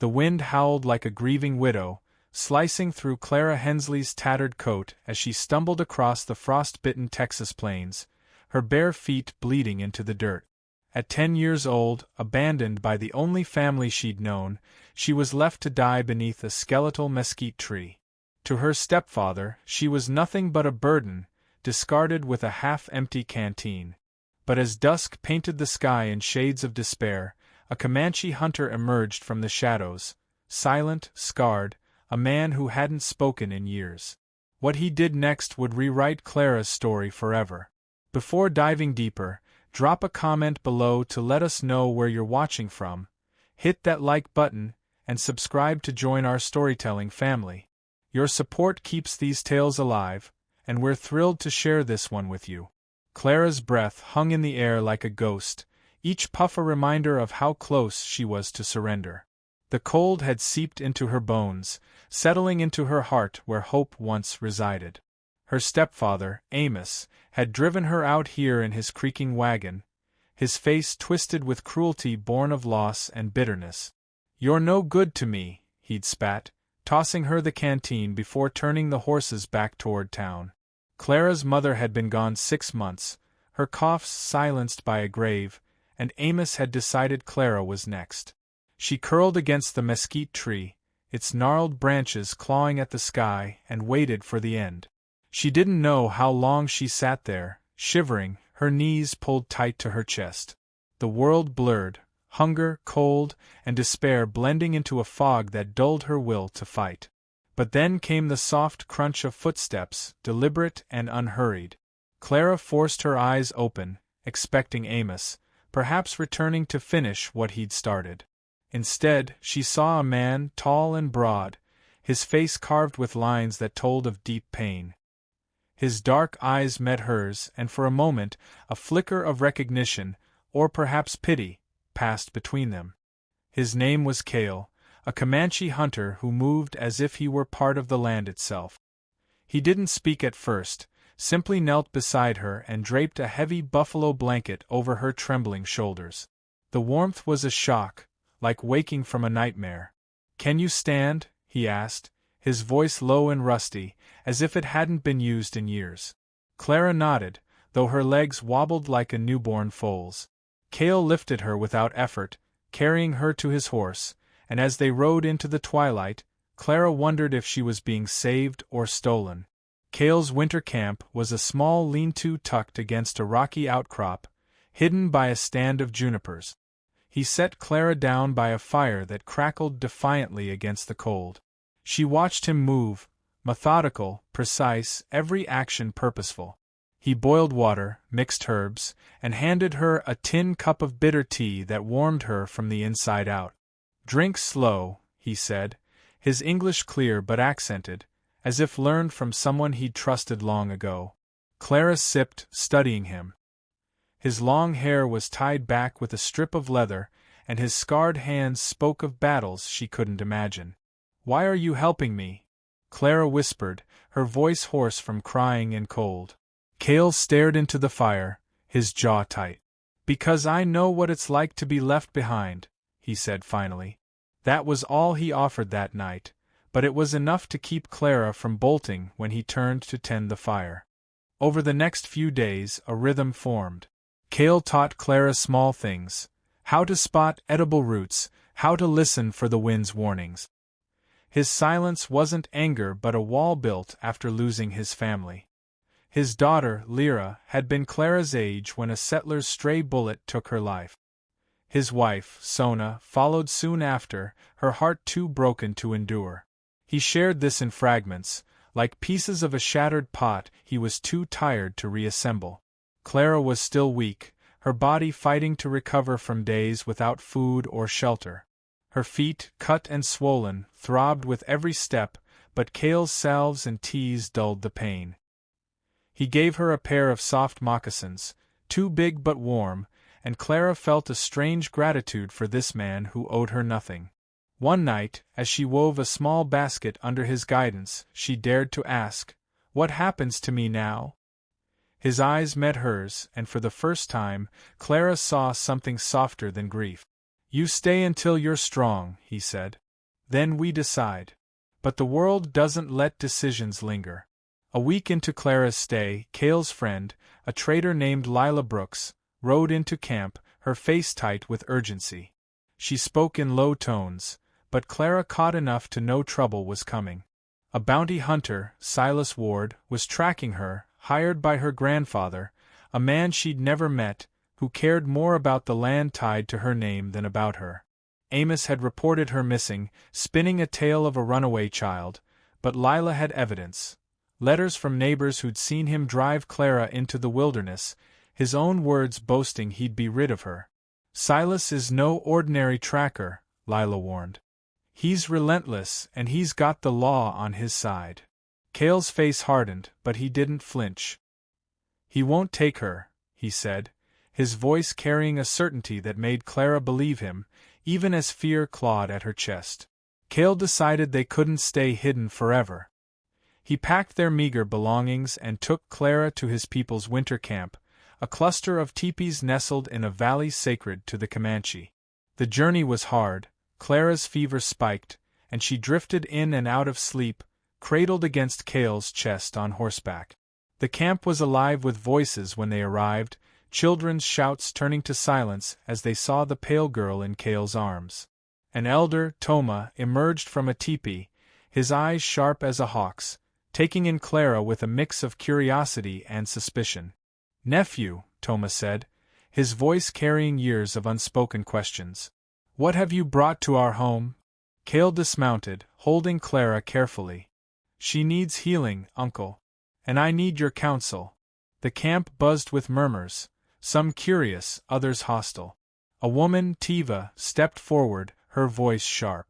The wind howled like a grieving widow, slicing through Clara Hensley's tattered coat as she stumbled across the frost-bitten Texas plains, her bare feet bleeding into the dirt. At 10 years old, abandoned by the only family she'd known, she was left to die beneath a skeletal mesquite tree. To her stepfather, she was nothing but a burden, discarded with a half-empty canteen. But as dusk painted the sky in shades of despair, a Comanche hunter emerged from the shadows, silent, scarred, a man who hadn't spoken in years. What he did next would rewrite Clara's story forever. Before diving deeper, drop a comment below to let us know where you're watching from, hit that like button, and subscribe to join our storytelling family. Your support keeps these tales alive, and we're thrilled to share this one with you. Clara's breath hung in the air like a ghost, each puff a reminder of how close she was to surrender. The cold had seeped into her bones, settling into her heart where hope once resided. Her stepfather, Amos, had driven her out here in his creaking wagon, his face twisted with cruelty born of loss and bitterness. "You're no good to me," he'd spat, tossing her the canteen before turning the horses back toward town. Clara's mother had been gone 6 months, her coughs silenced by a grave, and Amos had decided Clara was next. She curled against the mesquite tree, its gnarled branches clawing at the sky, and waited for the end. She didn't know how long she sat there, shivering, her knees pulled tight to her chest. The world blurred, hunger, cold, and despair blending into a fog that dulled her will to fight. But then came the soft crunch of footsteps, deliberate and unhurried. Clara forced her eyes open, expecting Amos, perhaps returning to finish what he'd started. Instead, she saw a man, tall and broad, his face carved with lines that told of deep pain. His dark eyes met hers, and for a moment, a flicker of recognition, or perhaps pity, passed between them. His name was Cale, a Comanche hunter who moved as if he were part of the land itself. He didn't speak at first, simply knelt beside her and draped a heavy buffalo blanket over her trembling shoulders. The warmth was a shock, like waking from a nightmare. "Can you stand?" he asked, his voice low and rusty, as if it hadn't been used in years. Clara nodded, though her legs wobbled like a newborn foal's. Cale lifted her without effort, carrying her to his horse, and as they rode into the twilight, Clara wondered if she was being saved or stolen. Cale's winter camp was a small lean-to tucked against a rocky outcrop, hidden by a stand of junipers. He set Clara down by a fire that crackled defiantly against the cold. She watched him move, methodical, precise, every action purposeful. He boiled water, mixed herbs, and handed her a tin cup of bitter tea that warmed her from the inside out. "Drink slow," he said, his English clear but accented, as if learned from someone he'd trusted long ago. Clara sipped, studying him. His long hair was tied back with a strip of leather, and his scarred hands spoke of battles she couldn't imagine. "Why are you helping me?" Clara whispered, her voice hoarse from crying and cold. Cale stared into the fire, his jaw tight. "Because I know what it's like to be left behind," he said finally. That was all he offered that night, but it was enough to keep Clara from bolting when he turned to tend the fire. Over the next few days, a rhythm formed. Cale taught Clara small things: how to spot edible roots, how to listen for the wind's warnings. His silence wasn't anger but a wall built after losing his family. His daughter, Lyra, had been Clara's age when a settler's stray bullet took her life. His wife, Sona, followed soon after, her heart too broken to endure. He shared this in fragments, like pieces of a shattered pot he was too tired to reassemble. Clara was still weak, her body fighting to recover from days without food or shelter. Her feet, cut and swollen, throbbed with every step, but Cale's salves and teas dulled the pain. He gave her a pair of soft moccasins, too big but warm, and Clara felt a strange gratitude for this man who owed her nothing. One night, as she wove a small basket under his guidance, she dared to ask, "What happens to me now?" His eyes met hers, and for the first time, Clara saw something softer than grief. "You stay until you're strong," he said. Then we decide. But the world doesn't let decisions linger. A week into Clara's stay, Cale's friend, a trader named Lila Brooks, rode into camp, her face tight with urgency. She spoke in low tones, but Clara caught enough to know trouble was coming. A bounty hunter, Silas Ward, was tracking her, hired by her grandfather, a man she'd never met, who cared more about the land tied to her name than about her. Amos had reported her missing, spinning a tale of a runaway child, but Lila had evidence. Letters from neighbors who'd seen him drive Clara into the wilderness, his own words boasting he'd be rid of her. Silas is no ordinary tracker, Lila warned. He's relentless, and he's got the law on his side. Cale's face hardened, but he didn't flinch. He won't take her, he said, his voice carrying a certainty that made Clara believe him, even as fear clawed at her chest. Cale decided they couldn't stay hidden forever. He packed their meager belongings and took Clara to his people's winter camp, a cluster of teepees nestled in a valley sacred to the Comanche. The journey was hard, Clara's fever spiked, and she drifted in and out of sleep, cradled against Cale's chest on horseback. The camp was alive with voices when they arrived, children's shouts turning to silence as they saw the pale girl in Cale's arms. An elder, Toma, emerged from a teepee, his eyes sharp as a hawk's, taking in Clara with a mix of curiosity and suspicion. "Nephew," Toma said, his voice carrying years of unspoken questions. "What have you brought to our home?" Cale dismounted, holding Clara carefully. "She needs healing, uncle. And I need your counsel." The camp buzzed with murmurs, some curious, others hostile. A woman, Tiva, stepped forward, her voice sharp.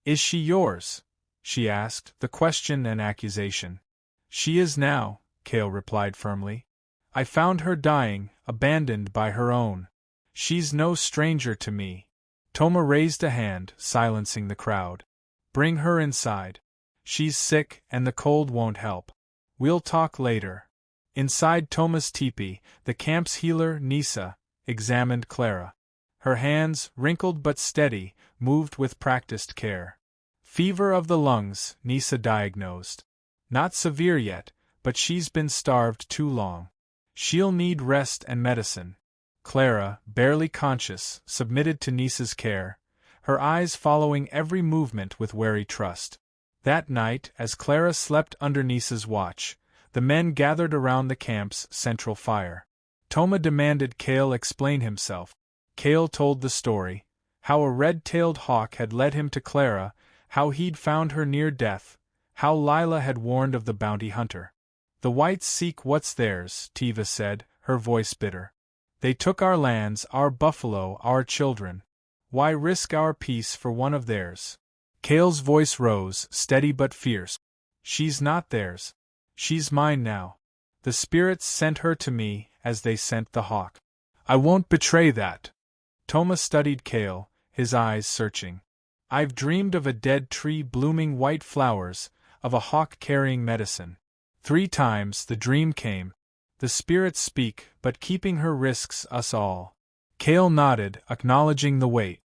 "Is she yours?" she asked, the question an accusation. "She is now," Cale replied firmly. "I found her dying, abandoned by her own. She's no stranger to me." Toma raised a hand, silencing the crowd. "Bring her inside. She's sick, and the cold won't help. We'll talk later." Inside Toma's teepee, the camp's healer, Nisa, examined Clara. Her hands, wrinkled but steady, moved with practiced care. "Fever of the lungs," Nisa diagnosed. "Not severe yet, but she's been starved too long. She'll need rest and medicine." Clara, barely conscious, submitted to Nisa's care, her eyes following every movement with wary trust. That night, as Clara slept under Nisa's watch, the men gathered around the camp's central fire. Toma demanded Cale explain himself. Cale told the story, how a red-tailed hawk had led him to Clara, how he'd found her near death, how Lila had warned of the bounty hunter. "The whites seek what's theirs," Tiva said, her voice bitter. "They took our lands, our buffalo, our children. Why risk our peace for one of theirs?" Cale's voice rose, steady but fierce. "She's not theirs. She's mine now. The spirits sent her to me, as they sent the hawk. I won't betray that." Toma studied Cale, his eyes searching. "I've dreamed of a dead tree blooming white flowers, of a hawk carrying medicine. 3 times the dream came. The spirits speak, but keeping her risks us all." Cale nodded, acknowledging the weight.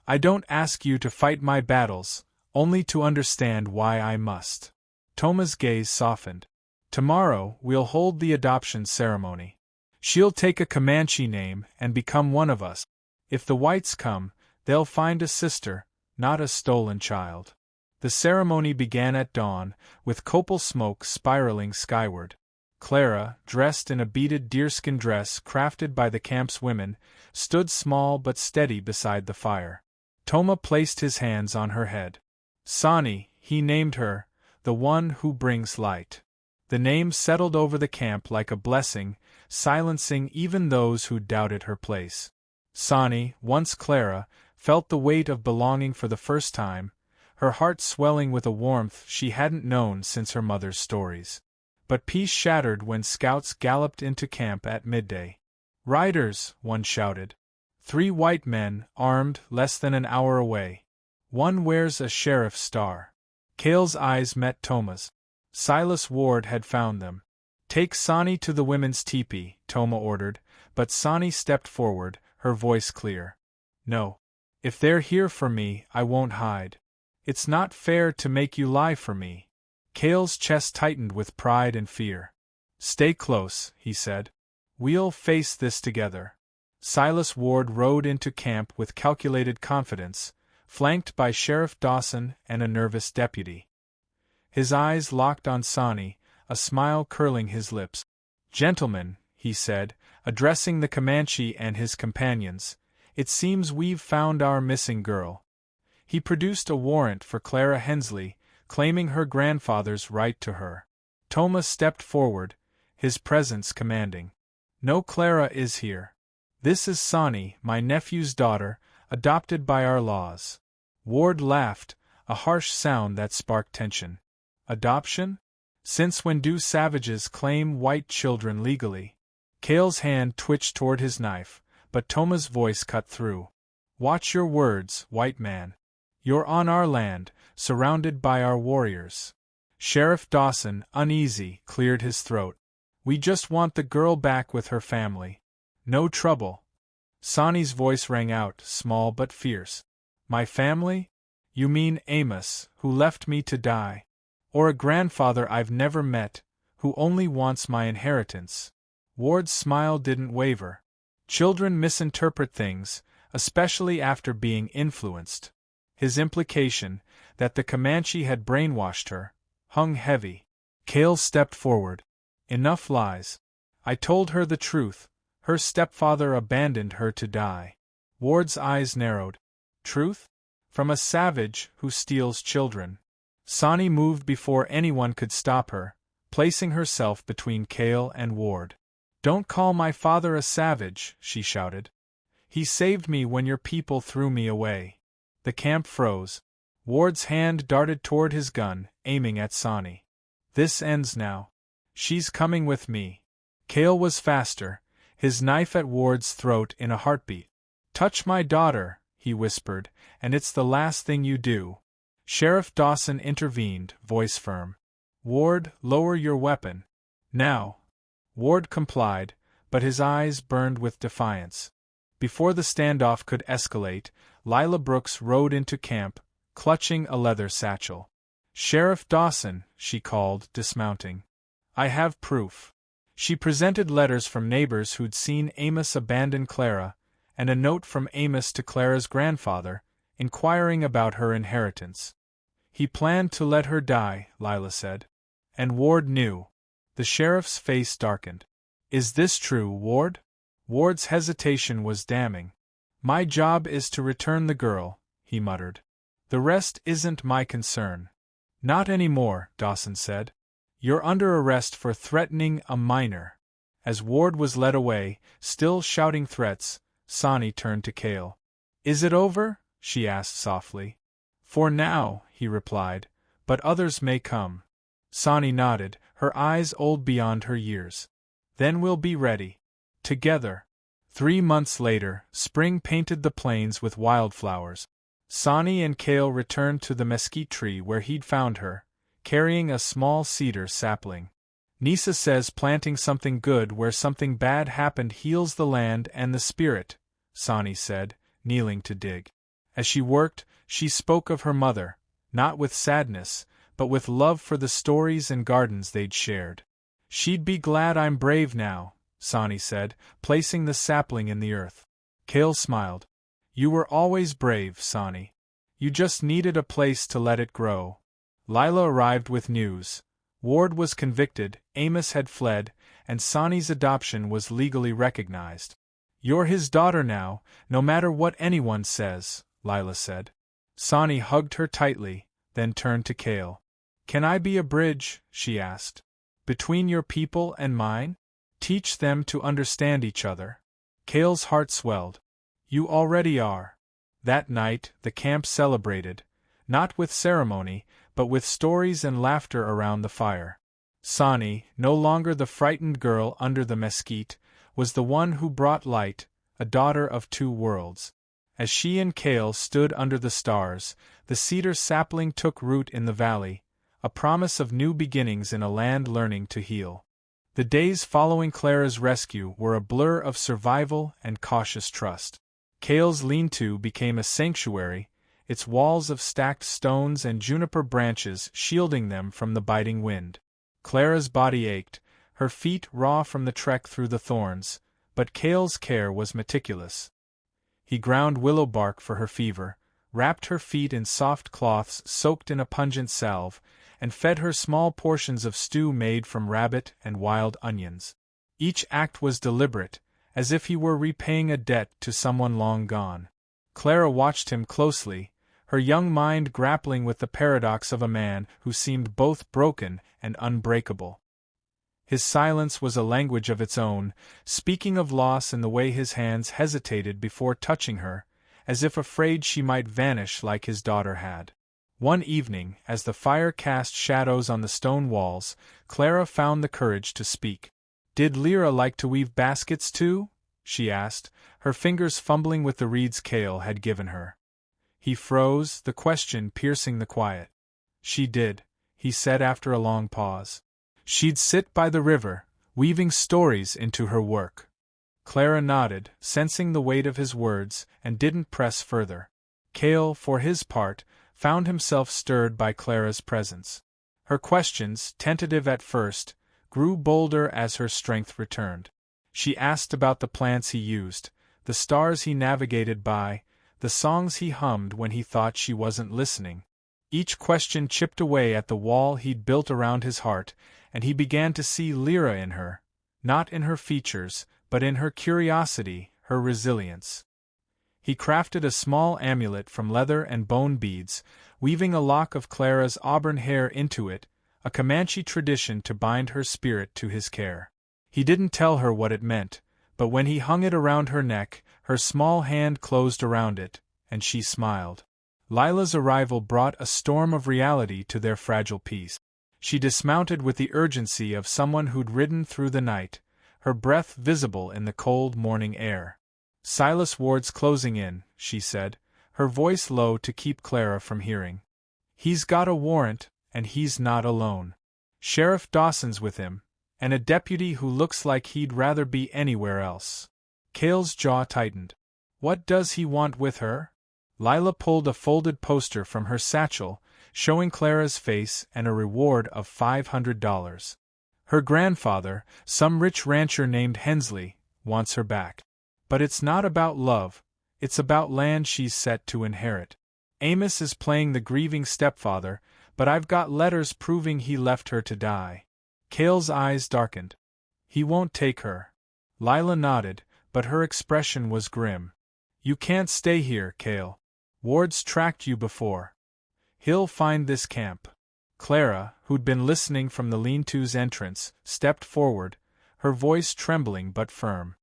"I don't ask you to fight my battles, only to understand why I must." Toma's gaze softened. "Tomorrow, we'll hold the adoption ceremony. She'll take a Comanche name and become one of us. If the whites come, they'll find a sister, not a stolen child." The ceremony began at dawn, with copal smoke spiraling skyward. Clara, dressed in a beaded deerskin dress crafted by the camp's women, stood small but steady beside the fire. Toma placed his hands on her head. "Sani," he named her, "the one who brings light." The name settled over the camp like a blessing, silencing even those who doubted her place. Sani, once Clara, felt the weight of belonging for the first time, her heart swelling with a warmth she hadn't known since her mother's stories. But peace shattered when scouts galloped into camp at midday. "Riders!" one shouted. 3 white men, armed, less than an hour away. One wears a sheriff's star. Cale's eyes met Toma's. Silas Ward had found them. "Take Sani to the women's teepee," Toma ordered, but Sani stepped forward, her voice clear. "No. If they're here for me, I won't hide. It's not fair to make you lie for me. Cale's chest tightened with pride and fear. Stay close, he said. We'll face this together. Silas Ward rode into camp with calculated confidence, flanked by Sheriff Dawson and a nervous deputy. His eyes locked on Sawney, a smile curling his lips. Gentlemen, he said, addressing the Comanche and his companions, it seems we've found our missing girl. He produced a warrant for Clara Hensley, claiming her grandfather's right to her. Thomas stepped forward, his presence commanding. No, Clara is here. This is Sawney, my nephew's daughter, adopted by our laws. Ward laughed, a harsh sound that sparked tension. Adoption? Since when do savages claim white children legally? Cale's hand twitched toward his knife, but Thoma's voice cut through. Watch your words, white man. You're on our land, surrounded by our warriors. Sheriff Dawson, uneasy, cleared his throat. We just want the girl back with her family. No trouble. Sawney's voice rang out, small but fierce. My family? You mean Amos, who left me to die? Or a grandfather I've never met, who only wants my inheritance? Ward's smile didn't waver. Children misinterpret things, especially after being influenced. His implication, that the Comanche had brainwashed her, hung heavy. Cale stepped forward. Enough lies. I told her the truth. Her stepfather abandoned her to die. Ward's eyes narrowed. Truth? From a savage who steals children. Sawney moved before anyone could stop her, placing herself between Cale and Ward. Don't call my father a savage, she shouted. He saved me when your people threw me away. The camp froze. Ward's hand darted toward his gun, aiming at Sawney. This ends now. She's coming with me. Cale was faster, his knife at Ward's throat in a heartbeat. Touch my daughter, he whispered, and it's the last thing you do. Sheriff Dawson intervened, voice firm. Ward, lower your weapon. Now. Ward complied, but his eyes burned with defiance. Before the standoff could escalate, Lila Brooks rode into camp, clutching a leather satchel. Sheriff Dawson, she called, dismounting. I have proof. She presented letters from neighbors who'd seen Amos abandon Clara, and a note from Amos to Clara's grandfather, inquiring about her inheritance. He planned to let her die, Lila said. And Ward knew. The sheriff's face darkened. Is this true, Ward? Ward's hesitation was damning. My job is to return the girl, he muttered. The rest isn't my concern. Not anymore, Dawson said. You're under arrest for threatening a minor. As Ward was led away, still shouting threats, Sawney turned to Cale. Is it over? She asked softly. For now, he replied, but others may come. Sawney nodded, her eyes old beyond her years. Then we'll be ready. Together. 3 months later, spring painted the plains with wildflowers. Sawney and Cale returned to the mesquite tree where he'd found her, carrying a small cedar sapling. Nisa says planting something good where something bad happened heals the land and the spirit, Sawney said, kneeling to dig. As she worked, she spoke of her mother, not with sadness, but with love for the stories and gardens they'd shared. She'd be glad I'm brave now, Sawney said, placing the sapling in the earth. Cale smiled. You were always brave, Sawney. You just needed a place to let it grow. Lila arrived with news. Ward was convicted, Amos had fled, and Sawney's adoption was legally recognized. You're his daughter now, no matter what anyone says, Lila said. Sawney hugged her tightly, then turned to Cale. Can I be a bridge, she asked, between your people and mine? Teach them to understand each other. Cale's heart swelled. You already are. That night, the camp celebrated, not with ceremony, but with stories and laughter around the fire. Sawney, no longer the frightened girl under the mesquite, was the one who brought light, a daughter of two worlds. As she and Cale stood under the stars, the cedar sapling took root in the valley, a promise of new beginnings in a land learning to heal. The days following Clara's rescue were a blur of survival and cautious trust. Cale's lean-to became a sanctuary, its walls of stacked stones and juniper branches shielding them from the biting wind. Clara's body ached, her feet raw from the trek through the thorns, but Cale's care was meticulous. He ground willow bark for her fever, wrapped her feet in soft cloths soaked in a pungent salve, and fed her small portions of stew made from rabbit and wild onions. Each act was deliberate, as if he were repaying a debt to someone long gone. Clara watched him closely, her young mind grappling with the paradox of a man who seemed both broken and unbreakable. His silence was a language of its own, speaking of loss in the way his hands hesitated before touching her, as if afraid she might vanish like his daughter had. One evening, as the fire cast shadows on the stone walls, Clara found the courage to speak. "Did Lyra like to weave baskets too?" she asked, her fingers fumbling with the reeds Cale had given her. He froze, the question piercing the quiet. "She did," he said after a long pause. "She'd sit by the river, weaving stories into her work." Clara nodded, sensing the weight of his words, and didn't press further. Cale, for his part, found himself stirred by Clara's presence. Her questions, tentative at first, grew bolder as her strength returned. She asked about the plants he used, the stars he navigated by, the songs he hummed when he thought she wasn't listening. Each question chipped away at the wall he'd built around his heart, and he began to see Lyra in her, not in her features, but in her curiosity, her resilience. He crafted a small amulet from leather and bone beads, weaving a lock of Clara's auburn hair into it, a Comanche tradition to bind her spirit to his care. He didn't tell her what it meant, but when he hung it around her neck, her small hand closed around it, and she smiled. Lila's arrival brought a storm of reality to their fragile peace. She dismounted with the urgency of someone who'd ridden through the night, her breath visible in the cold morning air. "Silas Ward's closing in," she said, her voice low to keep Clara from hearing. "He's got a warrant, and he's not alone. Sheriff Dawson's with him, and a deputy who looks like he'd rather be anywhere else." Cale's jaw tightened. "What does he want with her?" Lila pulled a folded poster from her satchel, showing Clara's face and a reward of $500. "Her grandfather, some rich rancher named Hensley, wants her back. But it's not about love, it's about land she's set to inherit. Amos is playing the grieving stepfather, but I've got letters proving he left her to die." Cale's eyes darkened. "He won't take her." Lila nodded, but her expression was grim. "You can't stay here, Cale. Ward's tracked you before. He'll find this camp." Clara, who'd been listening from the lean-to's entrance, stepped forward, her voice trembling but firm.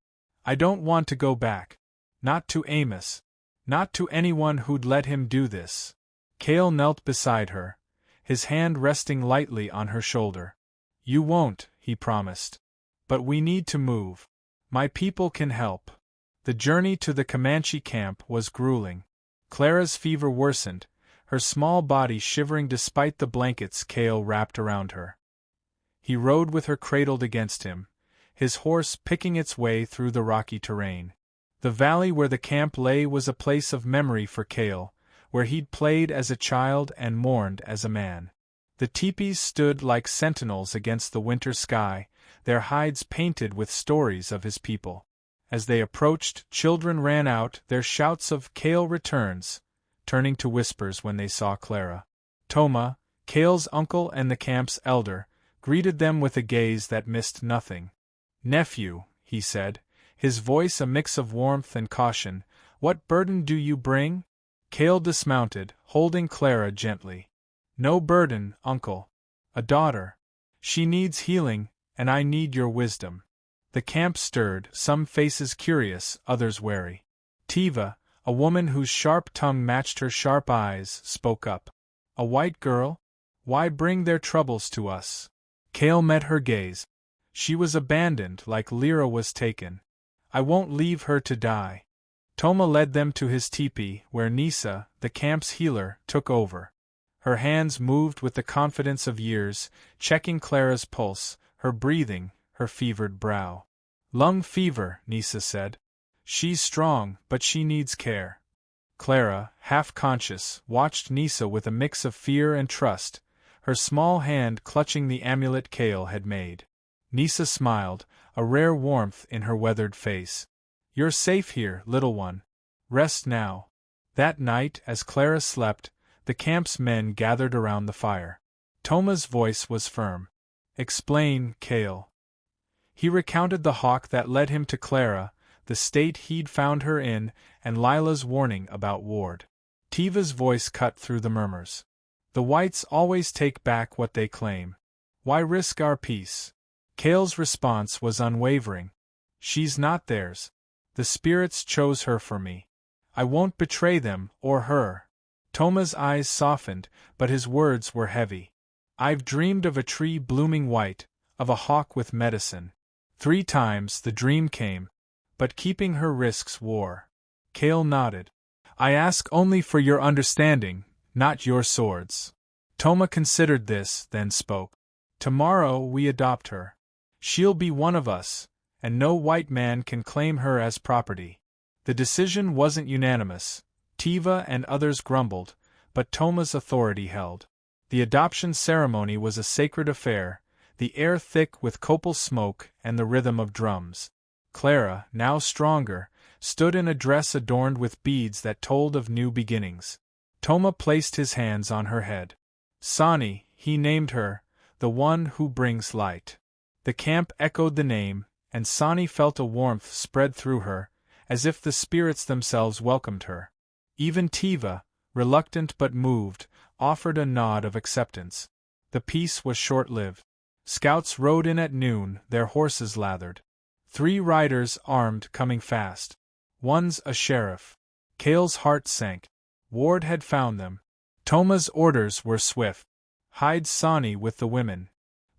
"I don't want to go back. Not to Amos. Not to anyone who'd let him do this." Cale knelt beside her, his hand resting lightly on her shoulder. "You won't," he promised. "But we need to move. My people can help." The journey to the Comanche camp was grueling. Clara's fever worsened, her small body shivering despite the blankets Cale wrapped around her. He rode with her cradled against him, his horse picking its way through the rocky terrain. The valley where the camp lay was a place of memory for Cale, where he'd played as a child and mourned as a man. The teepees stood like sentinels against the winter sky, their hides painted with stories of his people. As they approached, children ran out, their shouts of "Cale returns," turning to whispers when they saw Clara. Toma, Cale's uncle and the camp's elder, greeted them with a gaze that missed nothing. "Nephew," he said, his voice a mix of warmth and caution, "what burden do you bring?" Cale dismounted, holding Clara gently. "No burden, uncle. A daughter. She needs healing, and I need your wisdom." The camp stirred, some faces curious, others wary. Tiva, a woman whose sharp tongue matched her sharp eyes, spoke up. "A white girl? Why bring their troubles to us?" Cale met her gaze. "She was abandoned like Lyra was taken. I won't leave her to die." Toma led them to his teepee, where Nisa, the camp's healer, took over. Her hands moved with the confidence of years, checking Clara's pulse, her breathing, her fevered brow. "Lung fever," Nisa said. "She's strong, but she needs care." Clara, half-conscious, watched Nisa with a mix of fear and trust, her small hand clutching the amulet Cale had made. Nisa smiled, a rare warmth in her weathered face. "You're safe here, little one. Rest now." That night, as Clara slept, the camp's men gathered around the fire. Toma's voice was firm. "Explain, Cale." He recounted the hawk that led him to Clara, the state he'd found her in, and Lila's warning about Ward. Tiva's voice cut through the murmurs. "The whites always take back what they claim. Why risk our peace?" Cale's response was unwavering. "She's not theirs. The spirits chose her for me. I won't betray them, or her." Toma's eyes softened, but his words were heavy. "I've dreamed of a tree blooming white, of a hawk with medicine. 3 times the dream came, but keeping her risks war." Cale nodded. "I ask only for your understanding, not your swords." Toma considered this, then spoke. "Tomorrow we adopt her. She'll be one of us, and no white man can claim her as property." The decision wasn't unanimous. Tiva and others grumbled, but Toma's authority held. The adoption ceremony was a sacred affair, the air thick with copal smoke and the rhythm of drums. Clara, now stronger, stood in a dress adorned with beads that told of new beginnings. Toma placed his hands on her head. "Sani," he named her, "the one who brings light." The camp echoed the name, and Sani felt a warmth spread through her, as if the spirits themselves welcomed her. Even Tiva, reluctant but moved, offered a nod of acceptance. The peace was short-lived. Scouts rode in at noon, their horses lathered. 3 riders armed coming fast. One's a sheriff. Cale's heart sank. Ward had found them. Toma's orders were swift. "Hide Sani with the women."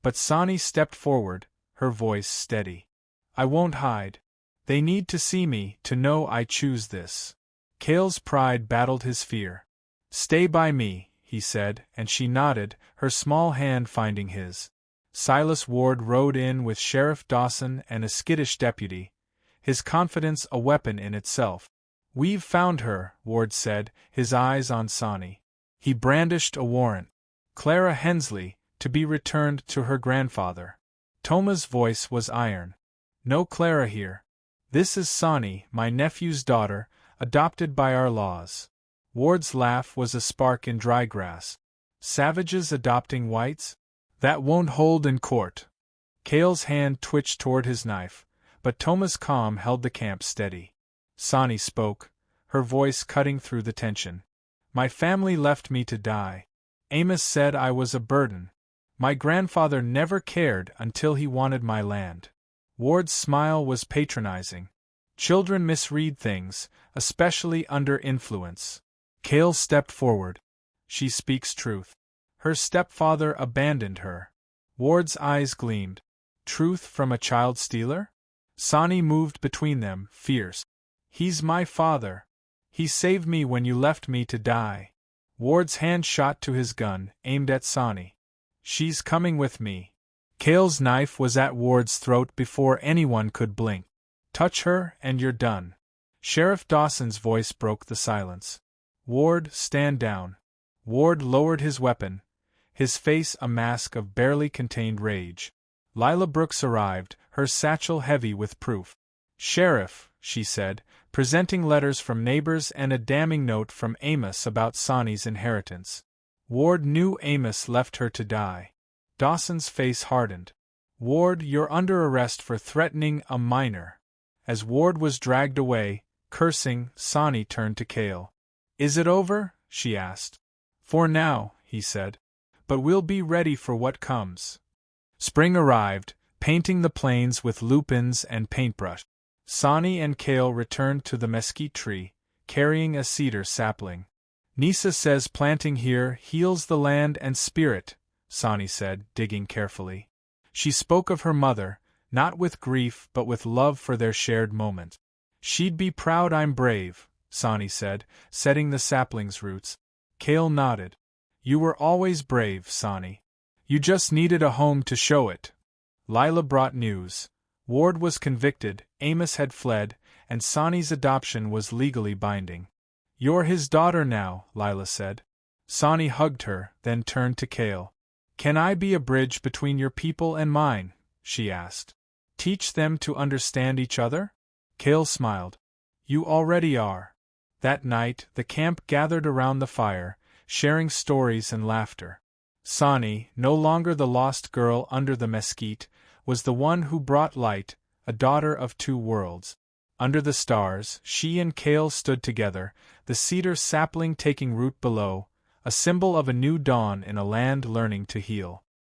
But Sani stepped forward, her voice steady. "I won't hide. They need to see me, to know I choose this." Cale's pride battled his fear. "Stay by me," he said, and she nodded, her small hand finding his. Silas Ward rode in with Sheriff Dawson and a skittish deputy, his confidence a weapon in itself. "We've found her," Ward said, his eyes on Sani. He brandished a warrant. "Clara Hensley, to be returned to her grandfather." Toma's voice was iron. "No Clara here. This is Sani, my nephew's daughter, adopted by our laws." Ward's laugh was a spark in dry grass. "Savages adopting whites? That won't hold in court." Cale's hand twitched toward his knife, but Toma's calm held the camp steady. Sani spoke, her voice cutting through the tension. "My family left me to die. Amos said I was a burden. My grandfather never cared until he wanted my land." Ward's smile was patronizing. "Children misread things, especially under influence." Cale stepped forward. "She speaks truth. Her stepfather abandoned her." Ward's eyes gleamed. "Truth from a child stealer?" Sani moved between them, fierce. "He's my father. He saved me when you left me to die." Ward's hand shot to his gun, aimed at Sani. "She's coming with me." Cale's knife was at Ward's throat before anyone could blink. "Touch her, and you're done." Sheriff Dawson's voice broke the silence. "Ward, stand down." Ward lowered his weapon, his face a mask of barely contained rage. Lila Brooks arrived, her satchel heavy with proof. "Sheriff," she said, presenting letters from neighbors and a damning note from Amos about Sani's inheritance. Ward knew Amos left her to die. Dawson's face hardened. "Ward, you're under arrest for threatening a minor." As Ward was dragged away, cursing, Sani turned to Cale. "Is it over?" she asked. "For now," he said. "But we'll be ready for what comes." Spring arrived, painting the plains with lupins and paintbrush. Sani and Cale returned to the mesquite tree, carrying a cedar sapling. "Nisa says planting here heals the land and spirit," Sani said, digging carefully. She spoke of her mother, not with grief but with love for their shared moment. "She'd be proud I'm brave," Sani said, setting the sapling's roots. Cale nodded. "You were always brave, Sani. You just needed a home to show it." Lila brought news. Ward was convicted, Amos had fled, and Sani's adoption was legally binding. You're his daughter now, Lila said. Sonny hugged her, then turned to Kale. Can I be a bridge between your people and mine? She asked. Teach them to understand each other? Kale smiled. You already are. That night, the camp gathered around the fire, sharing stories and laughter. Sonny, no longer the lost girl under the mesquite, was the one who brought light, a daughter of two worlds. Under the stars, she and Kale stood together, the cedar sapling taking root below, a symbol of a new dawn in a land learning to heal.